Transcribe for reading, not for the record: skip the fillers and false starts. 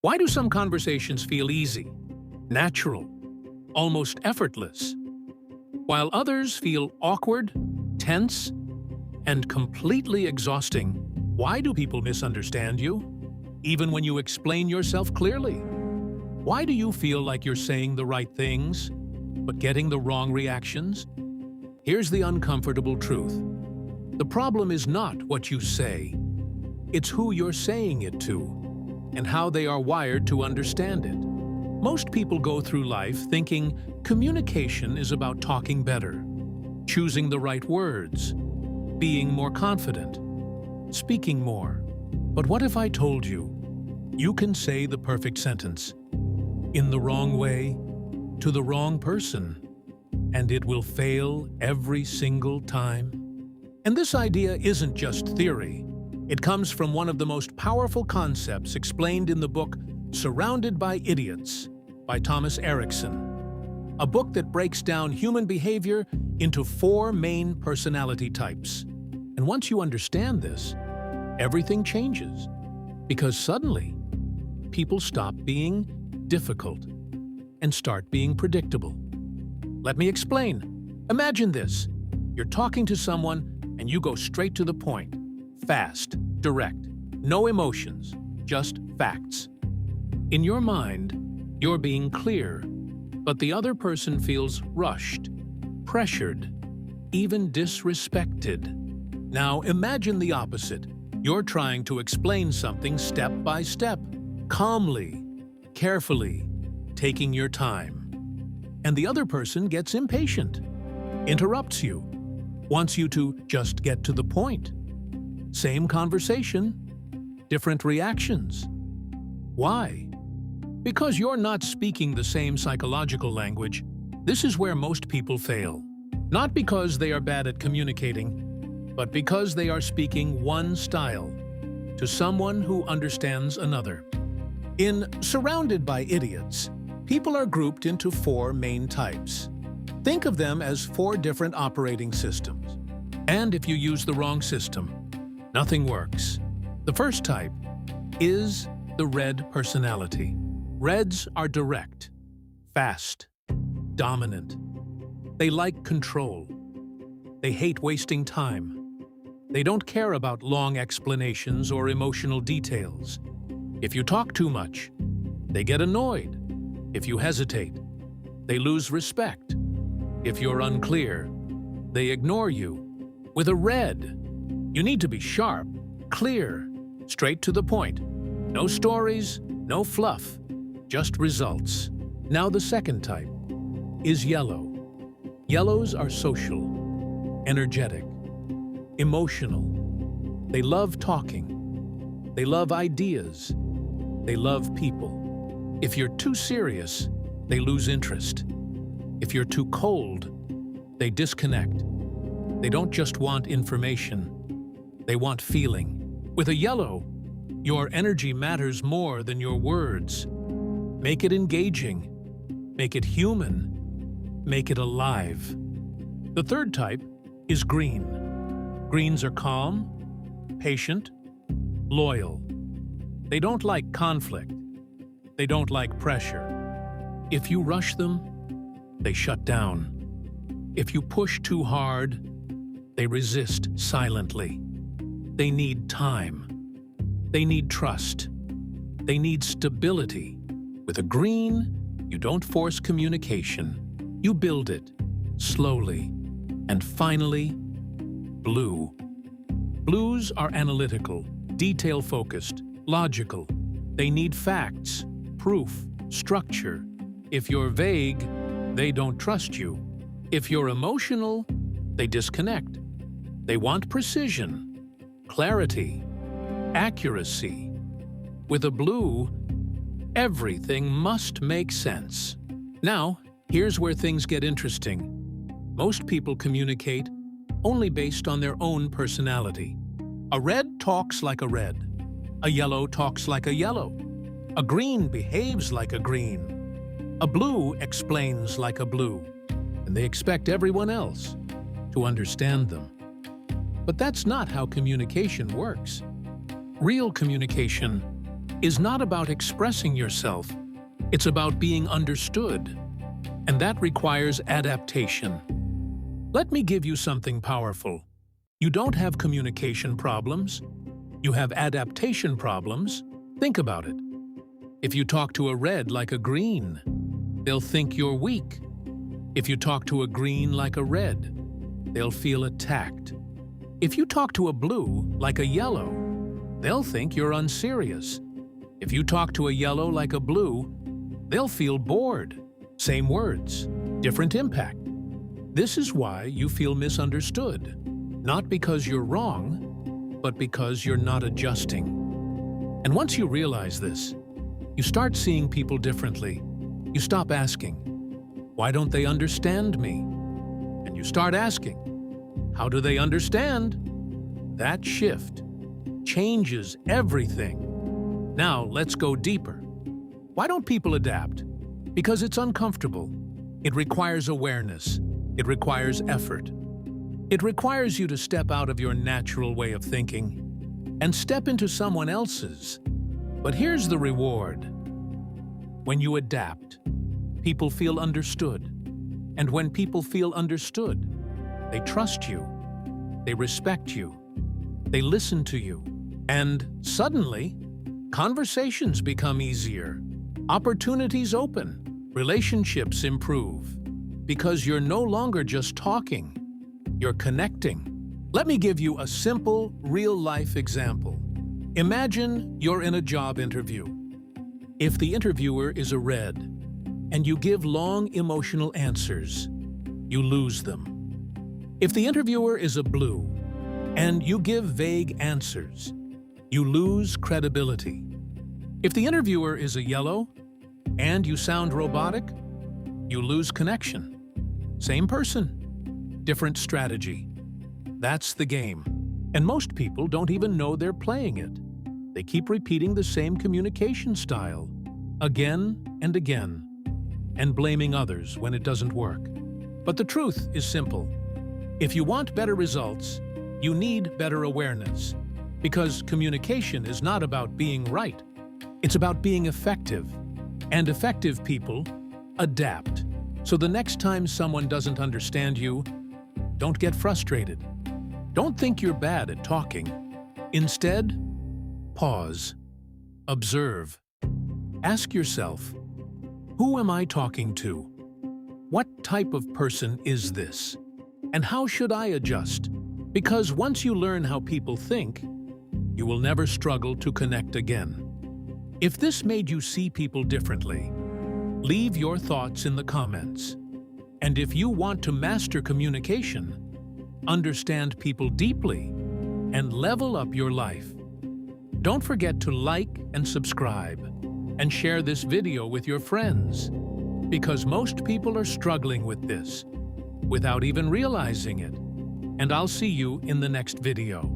Why do some conversations feel easy, natural, almost effortless, while others feel awkward, tense, and completely exhausting? Why do people misunderstand you, even when you explain yourself clearly? Why do you feel like you're saying the right things, but getting the wrong reactions? Here's the uncomfortable truth. The problem is not what you say. It's who you're saying it to, and how they are wired to understand it. Most people go through life thinking communication is about talking better, choosing the right words, being more confident, speaking more. But what if I told you, you can say the perfect sentence, in the wrong way, to the wrong person, and it will fail every single time? And this idea isn't just theory. It comes from one of the most powerful concepts explained in the book Surrounded by Idiots by Thomas Erikson, a book that breaks down human behavior into 4 main personality types. And once you understand this, everything changes, because suddenly, people stop being difficult and start being predictable. Let me explain. Imagine this. You're talking to someone and you go straight to the point. Fast, direct, no emotions, just facts. In your mind, you're being clear, but the other person feels rushed, pressured, even disrespected. Now imagine the opposite. You're trying to explain something step by step, calmly, carefully, taking your time. And the other person gets impatient, interrupts you, wants you to just get to the point. Same conversation, different reactions. Why? Because you're not speaking the same psychological language. This is where most people fail. Not because they are bad at communicating, but because they are speaking one style to someone who understands another. In Surrounded by Idiots, people are grouped into 4 main types. Think of them as 4 different operating systems. And if you use the wrong system, nothing works. The first type is the red personality. Reds are direct, fast, dominant. They like control. They hate wasting time. They don't care about long explanations or emotional details. If you talk too much, they get annoyed. If you hesitate, they lose respect. If you're unclear, they ignore you. With a red, you need to be sharp, clear, straight to the point. No stories, no fluff, just results. Now the second type is yellow. Yellows are social, energetic, emotional. They love talking. They love ideas. They love people. If you're too serious, they lose interest. If you're too cold, they disconnect. They don't just want information, they want feeling. With a yellow, your energy matters more than your words. Make it engaging, make it human, make it alive. The third type is green. Greens are calm, patient, loyal. They don't like conflict. They don't like pressure. If you rush them, they shut down. If you push too hard, they resist silently. They need time. They need trust. They need stability. With a green, you don't force communication. You build it, slowly. And finally, blue. Blues are analytical, detail-focused, logical. They need facts, proof, structure. If you're vague, they don't trust you. If you're emotional, they disconnect. They want precision, clarity, accuracy. With a blue, everything must make sense. Now, here's where things get interesting. Most people communicate only based on their own personality. A red talks like a red. A yellow talks like a yellow. A green behaves like a green. A blue explains like a blue. And they expect everyone else to understand them. But that's not how communication works. Real communication is not about expressing yourself, it's about being understood. And that requires adaptation. Let me give you something powerful. You don't have communication problems. You have adaptation problems. Think about it. If you talk to a red like a green, they'll think you're weak. If you talk to a green like a red, they'll feel attacked. If you talk to a blue like a yellow, they'll think you're unserious. If you talk to a yellow like a blue, they'll feel bored. Same words, different impact. This is why you feel misunderstood. Not because you're wrong, but because you're not adjusting. And once you realize this, you start seeing people differently. You stop asking, "Why don't they understand me?" And you start asking, "How do they understand?" That shift changes everything. Now let's go deeper. Why don't people adapt? Because it's uncomfortable. It requires awareness. It requires effort. It requires you to step out of your natural way of thinking and step into someone else's. But here's the reward. When you adapt, people feel understood. And when people feel understood, they trust you, they respect you, they listen to you. And suddenly, conversations become easier, opportunities open, relationships improve. Because you're no longer just talking, you're connecting. Let me give you a simple, real-life example. Imagine you're in a job interview. If the interviewer is a red, and you give long emotional answers, you lose them. If the interviewer is a blue, and you give vague answers, you lose credibility. If the interviewer is a yellow, and you sound robotic, you lose connection. Same person, different strategy. That's the game. And most people don't even know they're playing it. They keep repeating the same communication style, again and again, and blaming others when it doesn't work. But the truth is simple. If you want better results, you need better awareness. Because communication is not about being right. It's about being effective. And effective people adapt. So the next time someone doesn't understand you, don't get frustrated. Don't think you're bad at talking. Instead, pause. Observe. Ask yourself, who am I talking to? What type of person is this? And how should I adjust? Because once you learn how people think, you will never struggle to connect again. If this made you see people differently, leave your thoughts in the comments. And if you want to master communication, understand people deeply, and level up your life, don't forget to like and subscribe, and share this video with your friends, because most people are struggling with this, without even realizing it. And I'll see you in the next video.